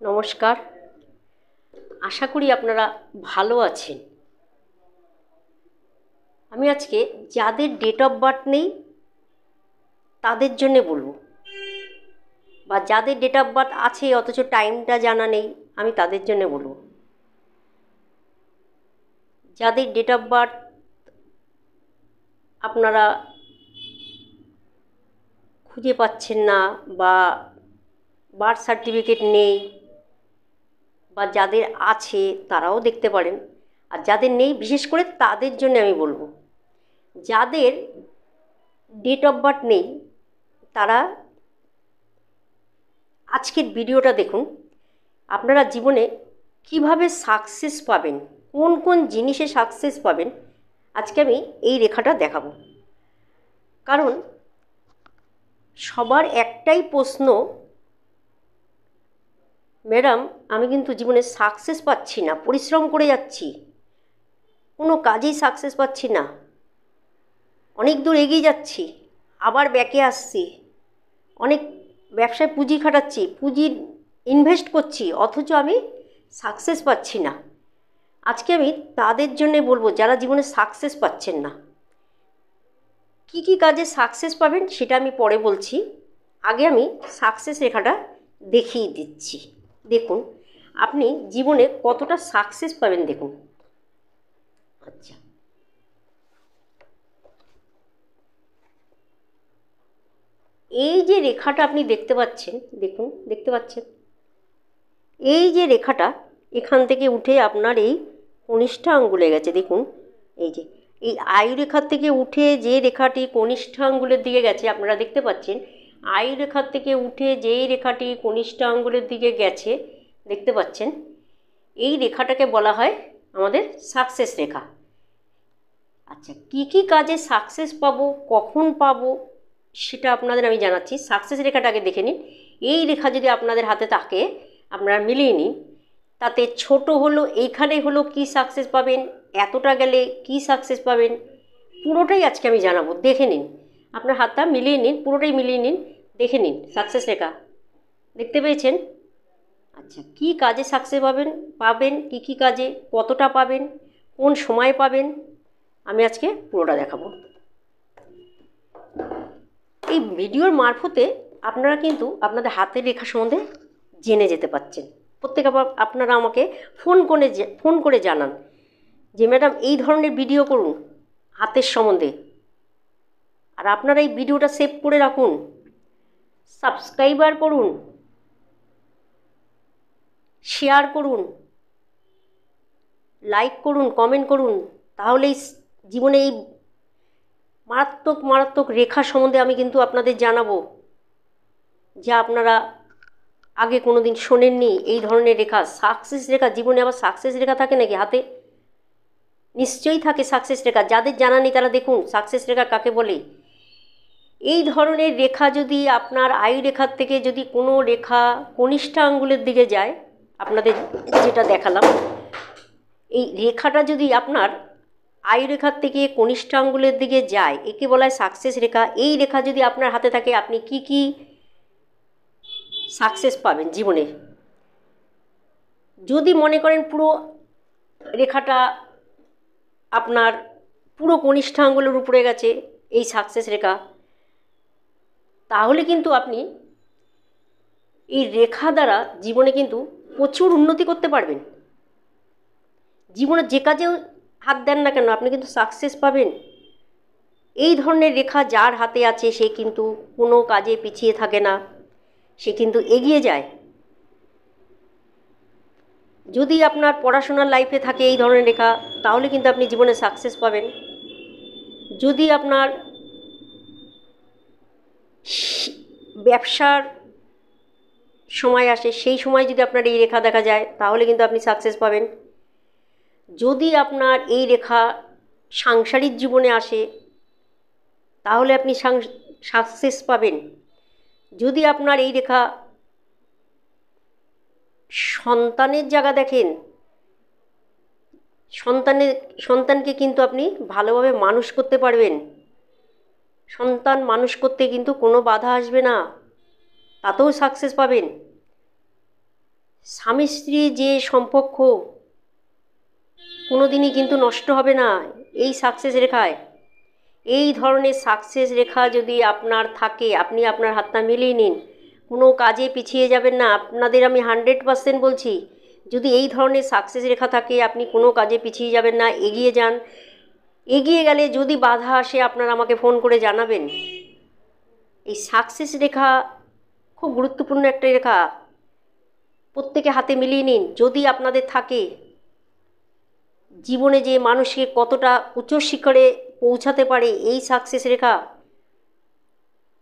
নমস্কার। আশা করি আপনারা ভালো আছেন। আমি আজকে যাদের ডেট অফ বার্থ নেই তাদের জন্যে বলবো, বা যাদের ডেট অফ বার্থ আছে অথচ টাইমটা জানা নেই আমি তাদের জন্য বলবো। যাদের ডেট অফ বার্থ আপনারা খুঁজে পাচ্ছেন না, বা বার্থ সার্টিফিকেট নেই, বা যাদের আছে তারাও দেখতে পারেন, আর যাদের নেই বিশেষ করে তাদের জন্য আমি বলবো। যাদের ডেট অফ বার্থ নেই তারা আজকের ভিডিওটা দেখুন। আপনারা জীবনে কিভাবে সাকসেস পাবেন, কোন কোন জিনিসে সাকসেস পাবেন, আজকে আমি এই রেখাটা দেখাবো। কারণ সবার একটাই প্রশ্ন, ম্যাডাম আমি কিন্তু জীবনে সাকসেস পাচ্ছি না, পরিশ্রম করে যাচ্ছি, কোনো কাজেই সাকসেস পাচ্ছি না, অনেক দূর এগিয়ে যাচ্ছি আবার ব্যাকে আসছি, অনেক ব্যবসায় পুঁজি খাটাচ্ছি, পুঁজি ইনভেস্ট করছি, অথচ আমি সাকসেস পাচ্ছি না। আজকে আমি তাদের জন্যে বলবো যারা জীবনে সাকসেস পাচ্ছেন না। কি কি কাজে সাকসেস পাবেন সেটা আমি পরে বলছি, আগে আমি সাকসেস রেখাটা দেখিয়ে দিচ্ছি। দেখুন আপনি জীবনে কতটা সাকসেস পাবেন দেখুন। আচ্ছা, এই যে রেখাটা আপনি দেখতে পাচ্ছেন, দেখুন দেখতে পাচ্ছেন, এই যে রেখাটা এখান থেকে উঠে আপনার এই কনিষ্ঠ আঙ্গুলে গেছে। দেখুন এই যে এই আয়ু রেখার থেকে উঠে যে রেখাটি কনিষ্ঠ আঙ্গুলের দিকে গেছে, আপনারা দেখতে পাচ্ছেন আয়ু রেখার থেকে উঠে যেই রেখাটি কনিষ্ঠ আঙ্গুলের দিকে গেছে দেখতে পাচ্ছেন, এই রেখাটাকে বলা হয় আমাদের সাকসেস রেখা। আচ্ছা, কি কি কাজে সাকসেস পাবো, কখন পাবো সেটা আপনাদের আমি জানাচ্ছি। সাকসেস রেখাটাকে দেখে নিন। এই রেখা যদি আপনাদের হাতে থাকে আপনারা মিলিয়ে নিন, তাতে ছোট হলো এইখানে হলো কি সাকসেস পাবেন, এতটা গেলে কি সাকসেস পাবেন, পুরোটাই আজকে আমি জানাবো। দেখে নিন, আপনার হাতটা মিলিয়ে নিন, পুরোটাই মিলিয়ে নিন, দেখে নিন সাকসেস রেখা দেখতে পেয়েছেন। আচ্ছা, কি কাজে সাকসেস পাবেন কি কি কাজে, কতটা পাবেন, কোন সময় পাবেন, আমি আজকে পুরোটা দেখাবো। এই ভিডিওর মারফতে আপনারা কিন্তু আপনাদের হাতের রেখা সম্বন্ধে জেনে যেতে পারছেন। প্রত্যেকবার আপনারা আমাকে ফোন করে জানান যে ম্যাডাম এই ধরনের ভিডিও করুন হাতের সম্বন্ধে। আর আপনারা এই ভিডিওটা সেভ করে রাখুন, সাবস্ক্রাইবার করুন, শেয়ার করুন, লাইক করুন, কমেন্ট করুন। তাহলেই জীবনে এই মারাত্মক মারাত্মক রেখা সম্বন্ধে আমি কিন্তু আপনাদের জানাবো, যা আপনারা আগে কোনো দিন শোনেননি। এই ধরনের রেখা, সাকসেস রেখা, জীবনে আবার সাকসেস রেখা থাকে নাকি হাতে? নিশ্চয়ই থাকে সাকসেস রেখা। যাদের জানা নেই তারা দেখুন সাকসেস রেখা কাকে বলে। এই ধরনের রেখা যদি আপনার আয়ু রেখার থেকে যদি কোনো রেখা কনিষ্ঠ আঙ্গুলের দিকে যায়, আপনাদের যেটা দেখালাম, এই রেখাটা যদি আপনার আয়ু রেখার থেকে কনিষ্ঠ আঙ্গুলের দিকে যায়, একে বলা হয় সাকসেস রেখা। এই রেখা যদি আপনার হাতে থাকে আপনি কি কি সাকসেস পাবেন জীবনে। যদি মনে করেন পুরো রেখাটা আপনার পুরো কনিষ্ঠ আঙ্গুলের উপরে গেছে এই সাকসেস রেখা, তাহলে কিন্তু আপনি এই রেখা দ্বারা জীবনে কিন্তু প্রচুর উন্নতি করতে পারবেন। জীবনে যে কাজেও হাত দেন না কেন আপনি কিন্তু সাকসেস পাবেন। এই ধরনের রেখা যার হাতে আছে সে কিন্তু কোনো কাজে পিছিয়ে থাকে না, সে কিন্তু এগিয়ে যায়। যদি আপনার পড়াশোনার লাইফে থাকে এই ধরনের রেখা, তাহলে কিন্তু আপনি জীবনে সাকসেস পাবেন। যদি আপনার ব্যবসার সময় আসে সেই সময় যদি আপনার এই রেখা দেখা যায় তাহলে কিন্তু আপনি সাকসেস পাবেন। যদি আপনার এই রেখা সাংসারিক জীবনে আসে তাহলে আপনি সাকসেস পাবেন। যদি আপনার এই রেখা সন্তানের জায়গা দেখেন, সন্তানকে কিন্তু আপনি ভালোভাবে মানুষ করতে পারবেন। সন্তান মানুষ করতে কিন্তু কোনো বাধা আসবে না, তাতেও সাকসেস পাবেন। স্বামী স্ত্রী যে সম্পর্ক কোনো দিনই কিন্তু নষ্ট হবে না এই সাকসেস রেখায়। এই ধরনের সাকসেস রেখা যদি আপনার থাকে, আপনি আপনার হাতটা মিলিয়ে নিন, কোনো কাজে পিছিয়ে যাবেন না। আপনাদের আমি 100% বলছি, যদি এই ধরনের সাকসেস রেখা থাকে আপনি কোনো কাজে পিছিয়ে যাবেন না, এগিয়ে যান। এগিয়ে গেলে যদি বাধা আসে আপনারা আমাকে ফোন করে জানাবেন। এই সাকসেস রেখা খুব গুরুত্বপূর্ণ একটা রেখা, প্রত্যেকে হাতে মিলিয়ে নিন। যদি আপনাদের থাকে, জীবনে যে মানুষকে কতটা উচ্চ শিখরে পৌঁছাতে পারে এই সাকসেস রেখা,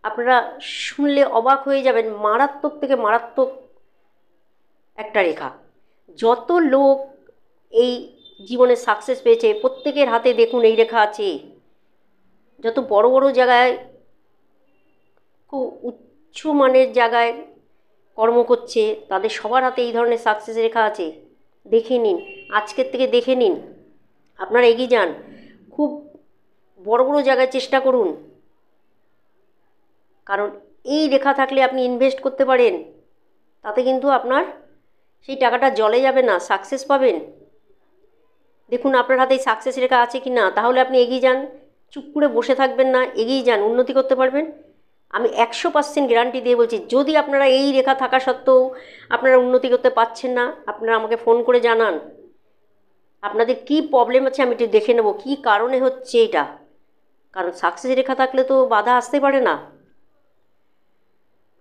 আপনারা শুনলে অবাক হয়ে যাবেন। মারাত্মক থেকে মারাত্মক একটা রেখা। যত লোক এই জীবনে সাকসেস পেয়েছে প্রত্যেকের হাতে দেখুন এই রেখা আছে। যত বড় বড় জায়গায়, খুব উচ্চ মানের জায়গায় কর্ম করছে, তাদের সবার হাতে এই ধরনের সাকসেস রেখা আছে। দেখে নিন, আজকের থেকে দেখে নিন, আপনারা এগিয়ে যান। খুব বড় বড় জায়গায় চেষ্টা করুন, কারণ এই রেখা থাকলে আপনি ইনভেস্ট করতে পারেন, তাতে কিন্তু আপনার সেই টাকাটা জলে যাবে না, সাকসেস পাবেন। দেখুন আপনার হাতে সাকসেস রেখা আছে কি না, তাহলে আপনি এগিয়ে যান। চুপ করে বসে থাকবেন না, এগিয়ে যান, উন্নতি করতে পারবেন। আমি 100% গ্যারান্টি দিয়ে বলছি, যদি আপনারা এই রেখা থাকা সত্ত্বেও আপনারা উন্নতি করতে পারছেন না, আপনারা আমাকে ফোন করে জানান। আপনাদের কি প্রবলেম আছে আমি একটু দেখে নেব, কী কারণে হচ্ছে এটা। কারণ সাকসেস রেখা থাকলে তো বাধা আসতে পারে না।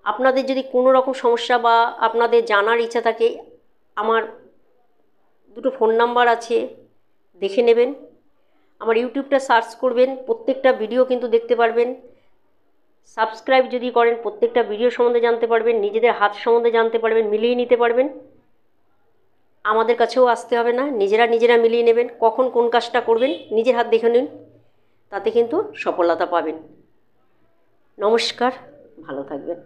আপনাদের যদি কোনো রকম সমস্যা বা আপনাদের জানার ইচ্ছা থাকে, আমার দুটো ফোন নাম্বার আছে, দেখে নেবেন। আমার ইউটিউবটা সার্চ করবেন, প্রত্যেকটা ভিডিও কিন্তু দেখতে পারবেন। সাবস্ক্রাইব যদি করেন প্রত্যেকটা ভিডিও সম্বন্ধে জানতে পারবেন, নিজেদের হাত সম্বন্ধে জানতে পারবেন, মিলিয়ে নিতে পারবেন। আমাদের কাছেও আসতে হবে না, নিজেরা মিলিয়ে নেবেন। কখন কোন কাজটা করবেন নিজের হাত দেখে নিন, তাতে কিন্তু সফলতা পাবেন। নমস্কার, ভালো থাকবেন।